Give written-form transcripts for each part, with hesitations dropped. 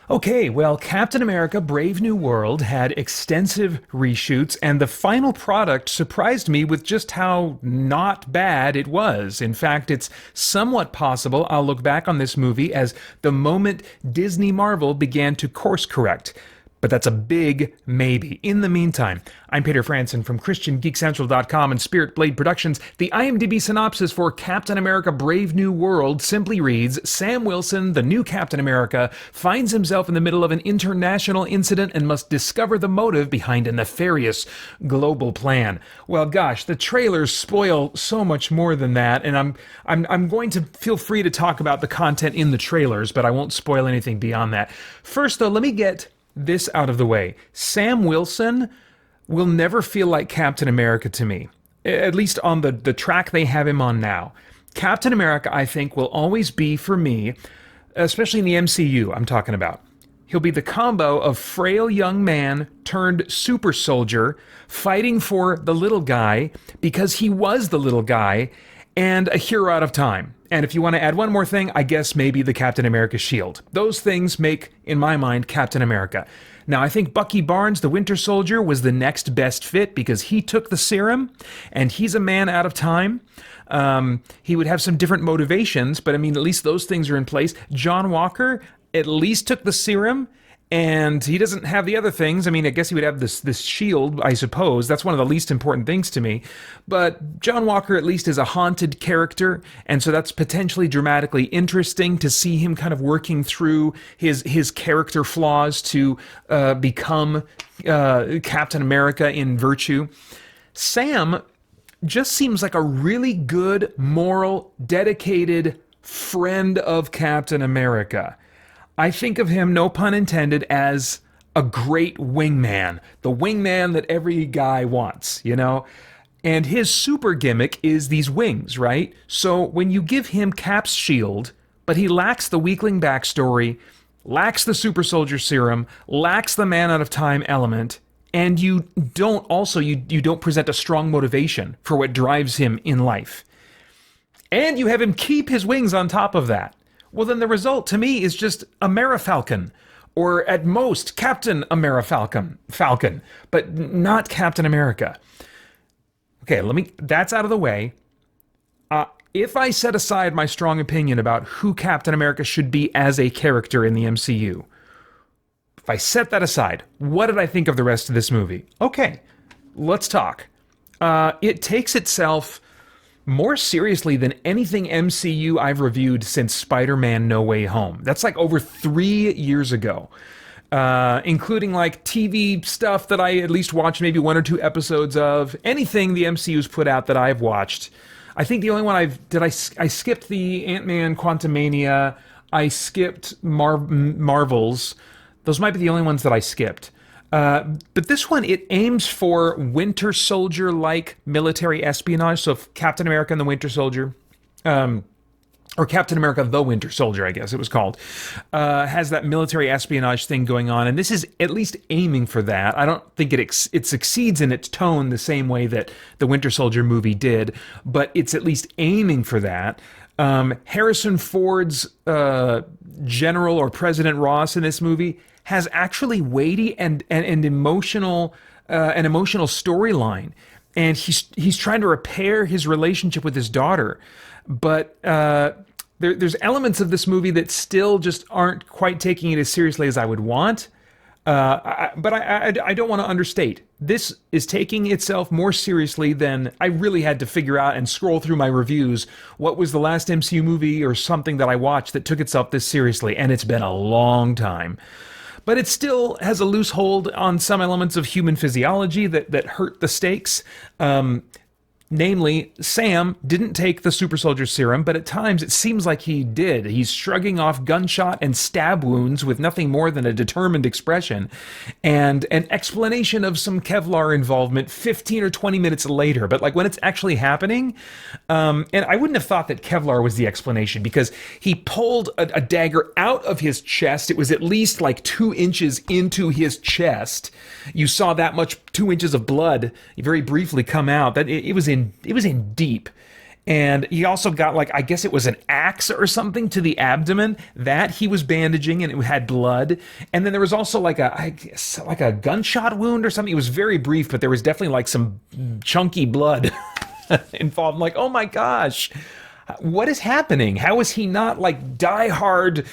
Okay, well, Captain America Brave New World had extensive reshoots, and the final product surprised me with just how not bad it was. In fact, it's somewhat possible I'll look back on this movie as the moment Disney Marvel began to course correct. But that's a big maybe. In the meantime, I'm Peter Franson from christiangeekcentral.com and Spirit Blade Productions. The IMDb synopsis for Captain America Brave New World simply reads, Sam Wilson, the new Captain America, finds himself in the middle of an international incident and must discover the motive behind a nefarious global plan. Well, gosh, the trailers spoil so much more than that, and I'm going to feel free to talk about the content in the trailers, but I won't spoil anything beyond that. First, though, let me get this out of the way. Sam Wilson will never feel like Captain America to me, at least on the track they have him on now. Captain America, I think, will always be, for me, especially in the MCU I'm talking about, he'll be the combo of frail young man turned super soldier fighting for the little guy because he was the little guy, and a hero out of time. And if you want to add one more thing, I guess maybe the Captain America shield. Those things make, in my mind, Captain America. Now, I think Bucky Barnes, the Winter Soldier, was the next best fit because he took the serum, and he's a man out of time. He would have some different motivations, but I mean, at least those things are in place. John Walker at least took the serum, and he doesn't have the other things. I mean, I guess he would have this shield, I suppose. That's one of the least important things to me. But John Walker at least is a haunted character, and so that's potentially dramatically interesting to see him kind of working through his character flaws to become Captain America in virtue. Sam just seems like a really good, moral, dedicated friend of Captain America. I think of him, no pun intended, as a great wingman. The wingman that every guy wants, you know? And his super gimmick is these wings, right? So when you give him Cap's shield, but he lacks the weakling backstory, lacks the super soldier serum, lacks the man out of time element, and you don't present a strong motivation for what drives him in life. And you have him keep his wings on top of that. Well, then the result to me is just Amerifalcon, or at most Captain Falcon, but not Captain America. Okay, that's out of the way. If I set aside my strong opinion about who Captain America should be as a character in the MCU, if I set that aside, what did I think of the rest of this movie? Okay, let's talk. It takes itself more seriously than anything MCU I've reviewed since Spider-Man No Way Home. That's like over 3 years ago, including like TV stuff that I at least watched maybe 1 or 2 episodes of. Anything the MCU's put out that I've watched. I think the only one I skipped the Ant-Man Quantumania. I skipped Marvels. Those might be the only ones that I skipped. But this one, it aims for Winter Soldier-like military espionage. So if Captain America and the Winter Soldier, or Captain America the Winter Soldier, I guess it was called, has that military espionage thing going on. And this is at least aiming for that. I don't think it succeeds in its tone the same way that the Winter Soldier movie did, but it's at least aiming for that. Harrison Ford's General or President Ross in this movie has actually weighty and emotional an emotional storyline, and he's trying to repair his relationship with his daughter, but there's elements of this movie that still just aren't quite taking it as seriously as I would want. But I don't want to understate. This is taking itself more seriously than I really had to figure out and scroll through my reviews. What was the last MCU movie or something that I watched that took itself this seriously? And it's been a long time. But it still has a loose hold on some elements of human physiology that hurt the stakes. Namely, Sam didn't take the super soldier serum, but at times it seems like he did. He's shrugging off gunshot and stab wounds with nothing more than a determined expression, and an explanation of some Kevlar involvement 15 or 20 minutes later. But like when it's actually happening, and I wouldn't have thought that Kevlar was the explanation, because he pulled a dagger out of his chest. It was at least like 2 inches into his chest. You saw that much 2 inches of blood very briefly come out. That it was in deep, And he also got, like, I guess it was an axe or something to the abdomen that he was bandaging, and it had blood. And then there was also like I guess, like a gunshot wound or something. It was very brief, but there was definitely like some chunky blood involved. I'm like, oh my gosh, what is happening? How is he not like die hard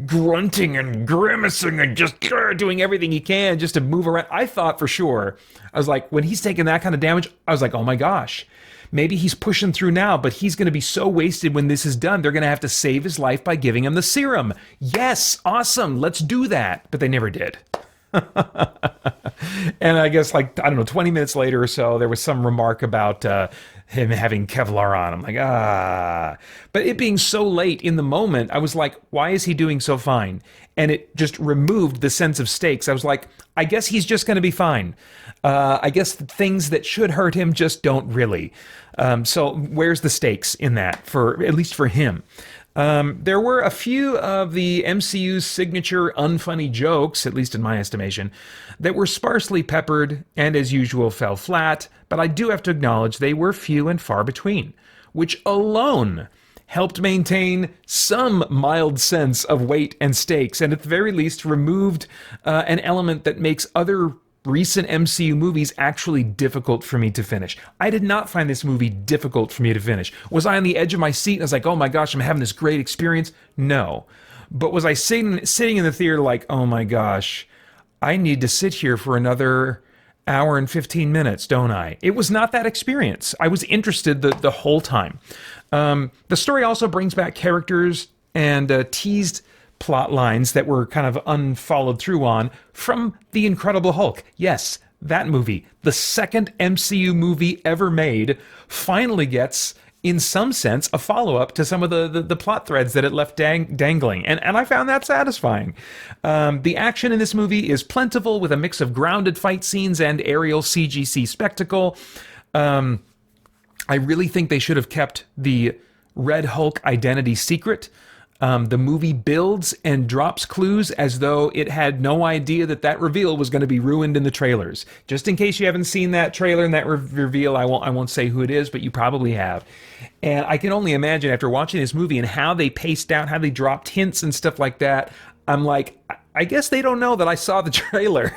grunting and grimacing and just doing everything he can just to move around? I thought for sure, I was like, when he's taking that kind of damage, I was like, oh my gosh, maybe he's pushing through now, but he's going to be so wasted when this is done. They're going to have to save his life by giving him the serum. Yes, awesome, let's do that. But they never did. And I guess, like, I don't know, 20 minutes later or so, there was some remark about him having Kevlar on. I'm like, ah. But it being so late in the moment, I was like, why is he doing so fine? And it just removed the sense of stakes. I was like, I guess he's just going to be fine. I guess the things that should hurt him just don't really. So where's the stakes in that, for at least for him? There were a few of the MCU's signature unfunny jokes, at least in my estimation, that were sparsely peppered and, as usual, fell flat, but I do have to acknowledge they were few and far between, which alone helped maintain some mild sense of weight and stakes, and at the very least removed an element that makes other recent MCU movies actually difficult for me to finish. I did not find this movie difficult for me to finish. Was I on the edge of my seat and I was like, oh my gosh, I'm having this great experience? No. But was I sitting in the theater like, oh my gosh, I need to sit here for another hour and 15 minutes, don't I? It was not that experience. I was interested the whole time. The story also brings back characters and teased plot lines that were kind of unfollowed through on from The Incredible Hulk. Yes, that movie, the second MCU movie ever made, finally gets, in some sense, a follow-up to some of the plot threads that it left dangling. And I found that satisfying. The action in this movie is plentiful, with a mix of grounded fight scenes and aerial CGC spectacle. I really think they should have kept the Red Hulk identity secret. The movie builds and drops clues as though it had no idea that reveal was going to be ruined in the trailers. Just in case you haven't seen that trailer and that reveal, I won't say who it is, but you probably have. And I can only imagine, after watching this movie and how they paced out, how they dropped hints and stuff like that, I'm like, I guess they don't know that I saw the trailer.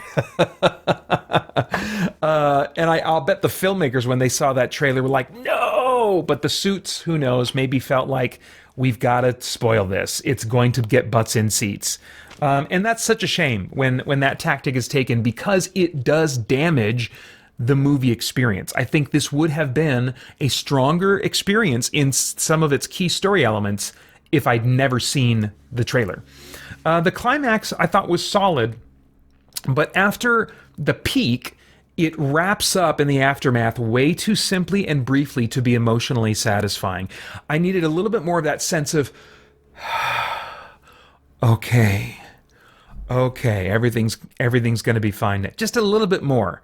And I'll bet the filmmakers, when they saw that trailer, were like, no! But the suits, who knows, maybe felt like, we've got to spoil this. It's going to get butts in seats. And that's such a shame when that tactic is taken, because it does damage the movie experience. I think this would have been a stronger experience in some of its key story elements if I'd never seen the trailer. The climax, I thought, was solid, but after the peak, it wraps up in the aftermath way too simply and briefly to be emotionally satisfying. I needed a little bit more of that sense of, okay, everything's going to be fine. Just a little bit more.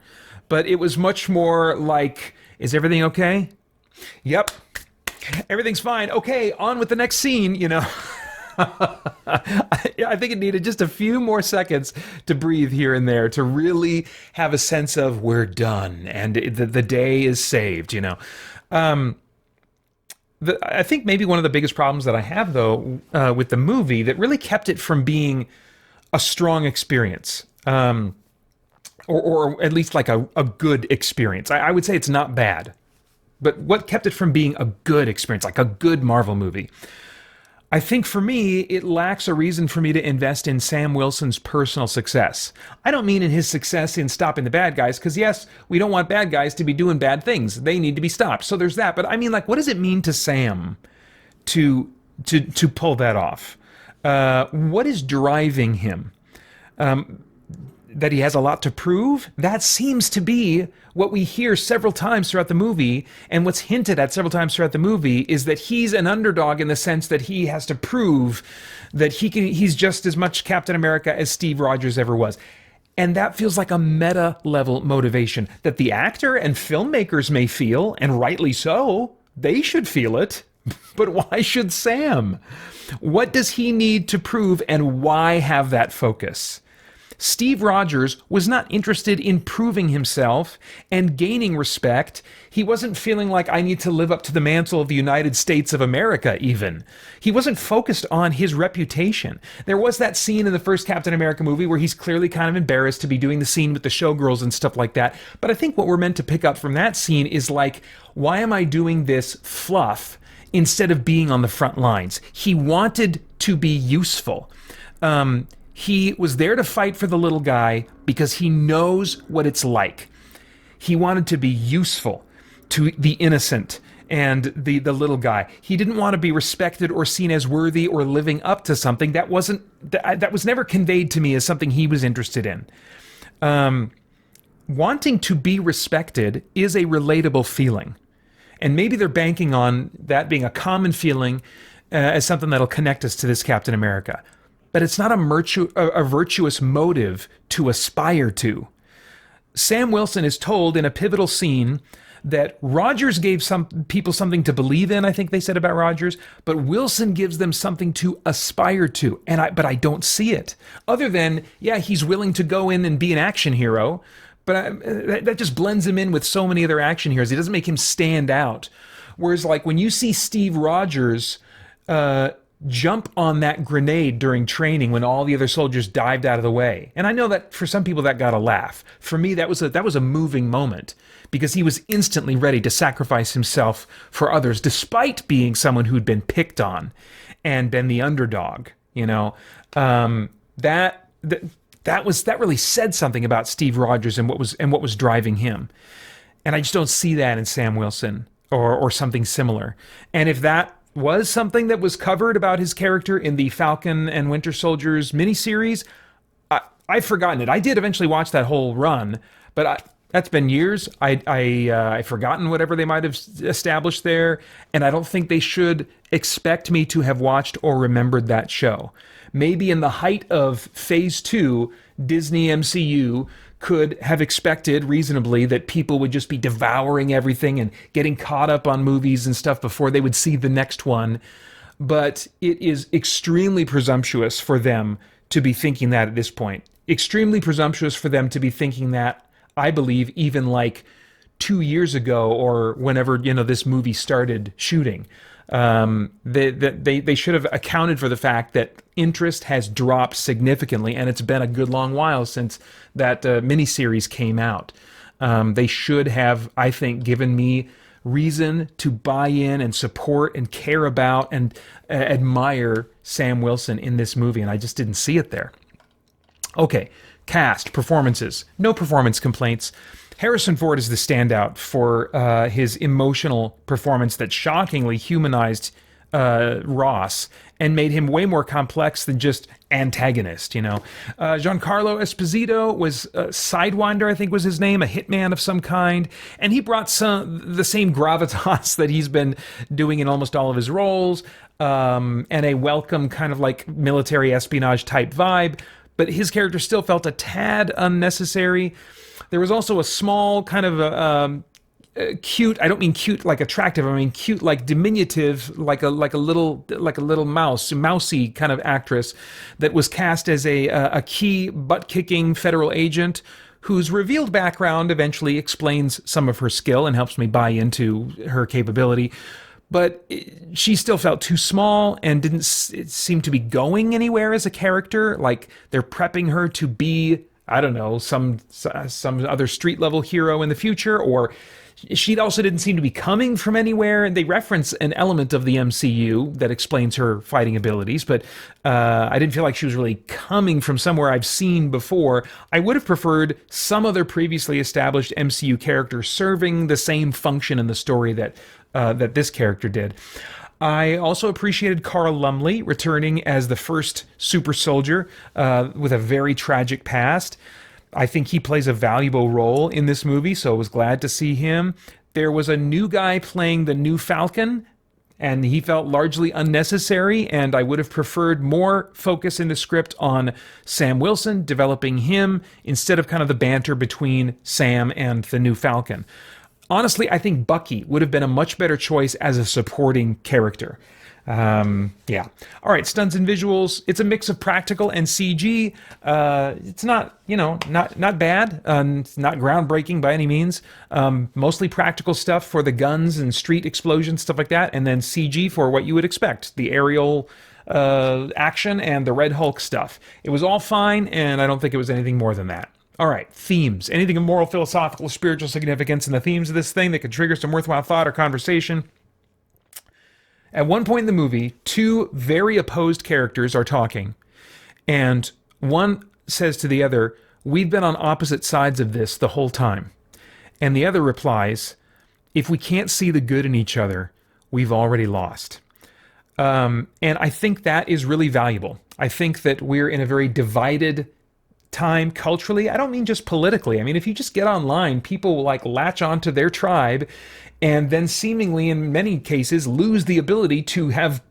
But it was much more like, is everything okay? Yep, everything's fine. Okay, on with the next scene, you know. I think it needed just a few more seconds to breathe here and there to really have a sense of, we're done and the day is saved, you know. I think maybe one of the biggest problems that I have, though, with the movie that really kept it from being a strong experience, or at least like a good experience. I would say it's not bad, but what kept it from being a good experience, like a good Marvel movie, I think for me, it lacks a reason for me to invest in Sam Wilson's personal success. I don't mean in his success in stopping the bad guys, because yes, we don't want bad guys to be doing bad things. They need to be stopped. So there's that. But I mean, like, what does it mean to Sam to pull that off? What is driving him? That he has a lot to prove? That seems to be what we hear several times throughout the movie, and what's hinted at several times throughout the movie is that he's an underdog in the sense that he has to prove that he's just as much Captain America as Steve Rogers ever was. And that feels like a meta-level motivation that the actor and filmmakers may feel, and rightly so. They should feel it. But why should Sam? What does he need to prove, and why have that focus? Steve Rogers was not interested in proving himself and gaining respect. He wasn't feeling like I need to live up to the mantle of the United States of America, even. He wasn't focused on his reputation. There was that scene in the first Captain America movie where he's clearly kind of embarrassed to be doing the scene with the showgirls and stuff like that. But I think what we're meant to pick up from that scene is like, why am I doing this fluff instead of being on the front lines? He wanted to be useful. He was there to fight for the little guy because he knows what it's like. He wanted to be useful to the innocent and the little guy. He didn't want to be respected or seen as worthy or living up to something. That was never conveyed to me as something he was interested in. Wanting to be respected is a relatable feeling. And maybe they're banking on that being a common feeling as something that'll connect us to this Captain America. But it's not a virtuous motive to aspire to. Sam Wilson is told in a pivotal scene that Rogers gave some people something to believe in, I think they said about Rogers, but Wilson gives them something to aspire to. But I don't see it. Other than, yeah, he's willing to go in and be an action hero, but that just blends him in with so many other action heroes. It doesn't make him stand out. Whereas like when you see Steve Rogers jump on that grenade during training when all the other soldiers dived out of the way. And I know that for some people that got a laugh. For me, that was a moving moment because he was instantly ready to sacrifice himself for others, despite being someone who'd been picked on and been the underdog. You know, that really said something about Steve Rogers and what was driving him. And I just don't see that in Sam Wilson or something similar. And if that was something that was covered about his character in the Falcon and Winter Soldier's miniseries, I've forgotten it. I did eventually watch that whole run, but that's been years. I've forgotten whatever they might have established there, and I don't think they should expect me to have watched or remembered that show. Maybe in the height of Phase 2, Disney MCU could have expected reasonably that people would just be devouring everything and getting caught up on movies and stuff before they would see the next one. But it is extremely presumptuous for them to be thinking that at this point. Extremely presumptuous for them to be thinking that, I believe, even like 2 years ago or whenever, this movie started shooting. They should have accounted for the fact that interest has dropped significantly, and it's been a good long while since that miniseries came out. They should have, I think, given me reason to buy in and support and care about and admire Sam Wilson in this movie, and I just didn't see it there. Okay, cast, performances. No performance complaints. Harrison Ford is the standout for his emotional performance that shockingly humanized Ross and made him way more complex than just antagonist, Giancarlo Esposito was Sidewinder, I think was his name, a hitman of some kind, and he brought the same gravitas that he's been doing in almost all of his roles, and a welcome kind of like military espionage type vibe, but his character still felt a tad unnecessary. There was also a small kind of cute. I don't mean cute like attractive. I mean cute like diminutive, like a little mousy kind of actress that was cast as a key butt-kicking federal agent whose revealed background eventually explains some of her skill and helps me buy into her capability. But she still felt too small and didn't seem to be going anywhere as a character. Like they're prepping her to be, I don't know, some other street level hero in the future, or she also didn't seem to be coming from anywhere. And they reference an element of the MCU that explains her fighting abilities, but I didn't feel like she was really coming from somewhere I've seen before. I would have preferred some other previously established MCU character serving the same function in the story that this character did. I also appreciated Carl Lumbly returning as the first super soldier with a very tragic past. I think he plays a valuable role in this movie, so I was glad to see him. There was a new guy playing the new Falcon, and he felt largely unnecessary, and I would have preferred more focus in the script on Sam Wilson, developing him, instead of kind of the banter between Sam and the new Falcon. Honestly, I think Bucky would have been a much better choice as a supporting character. Yeah. All right, stunts and visuals. It's a mix of practical and CG. It's not, not bad. It's not groundbreaking by any means. Mostly practical stuff for the guns and street explosions, stuff like that, and then CG for what you would expect, the aerial action and the Red Hulk stuff. It was all fine, and I don't think it was anything more than that. All right, themes. Anything of moral, philosophical, spiritual significance in the themes of this thing that could trigger some worthwhile thought or conversation. At one point in the movie, two very opposed characters are talking, and one says to the other, "We've been on opposite sides of this the whole time." And the other replies, "If we can't see the good in each other, we've already lost." And I think that is really valuable. I think that we're in a very divided time culturally. I don't mean just politically. I mean, if you just get online, people latch onto their tribe and then seemingly in many cases lose the ability to have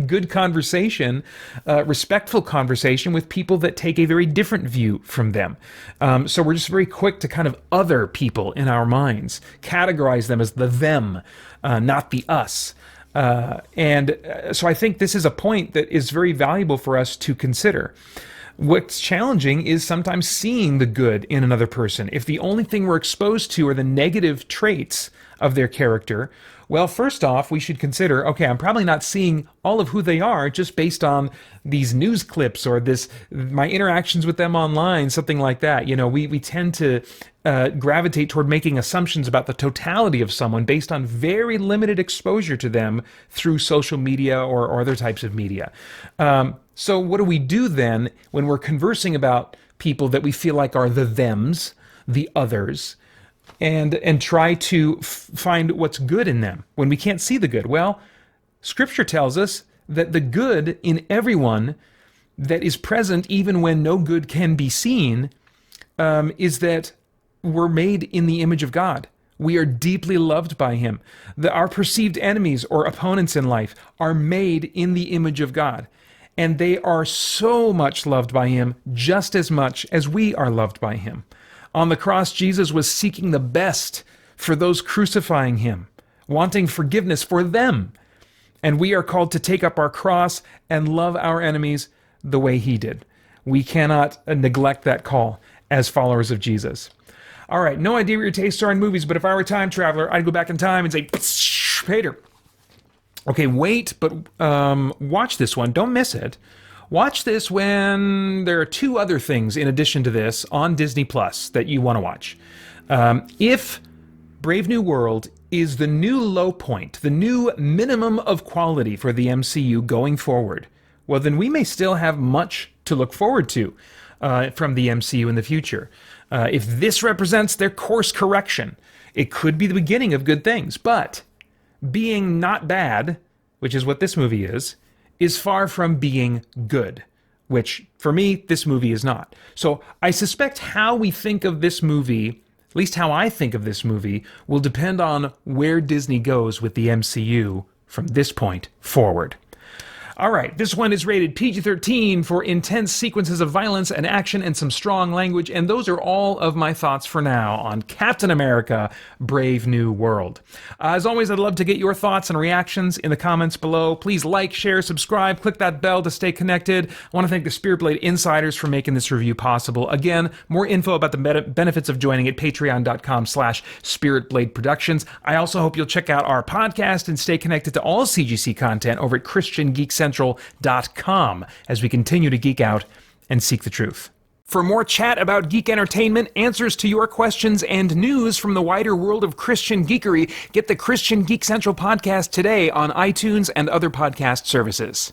good conversation, respectful conversation with people that take a very different view from them. So we're just very quick to kind of other people in our minds, categorize them as the them, not the us. So I think this is a point that is very valuable for us to consider. What's challenging is sometimes seeing the good in another person. If the only thing we're exposed to are the negative traits of their character, well, first off, we should consider, okay, I'm probably not seeing all of who they are just based on these news clips or my interactions with them online, something like that. We tend to gravitate toward making assumptions about the totality of someone based on very limited exposure to them through social media or other types of media. So what do we do then when we're conversing about people that we feel like are the thems, the others, and try to find what's good in them when we can't see the good? Well, Scripture tells us that the good in everyone that is present even when no good can be seen is that we're made in the image of God. We are deeply loved by Him. Our perceived enemies or opponents in life are made in the image of God. And they are so much loved by Him, just as much as we are loved by Him. On the cross, Jesus was seeking the best for those crucifying Him, wanting forgiveness for them. And we are called to take up our cross and love our enemies the way He did. We cannot neglect that call as followers of Jesus. All right, no idea what your tastes are in movies, but if I were a time traveler, I'd go back in time and say, Peter. Okay, wait, but watch this one. Don't miss it. Watch this when there are two other things in addition to this on Disney Plus that you want to watch. If Brave New World is the new low point, the new minimum of quality for the MCU going forward, well, then we may still have much to look forward to from the MCU in the future. If this represents their course correction, it could be the beginning of good things. But being not bad, which is what this movie is far from being good, which for me, this movie is not. So I suspect how we think of this movie, at least how I think of this movie, will depend on where Disney goes with the MCU from this point forward. All right, this one is rated PG-13 for intense sequences of violence and action and some strong language, and those are all of my thoughts for now on Captain America: Brave New World. As always, I'd love to get your thoughts and reactions in the comments below. Please like, share, subscribe, click that bell to stay connected. I want to thank the Spirit Blade Insiders for making this review possible. Again, more info about the benefits of joining at patreon.com/spiritbladeproductions. I also hope you'll check out our podcast and stay connected to all CGC content over at christiangeekcentral.com as we continue to geek out and seek the truth. For more chat about geek entertainment, answers to your questions, and news from the wider world of Christian geekery, get the Christian Geek Central podcast today on iTunes and other podcast services.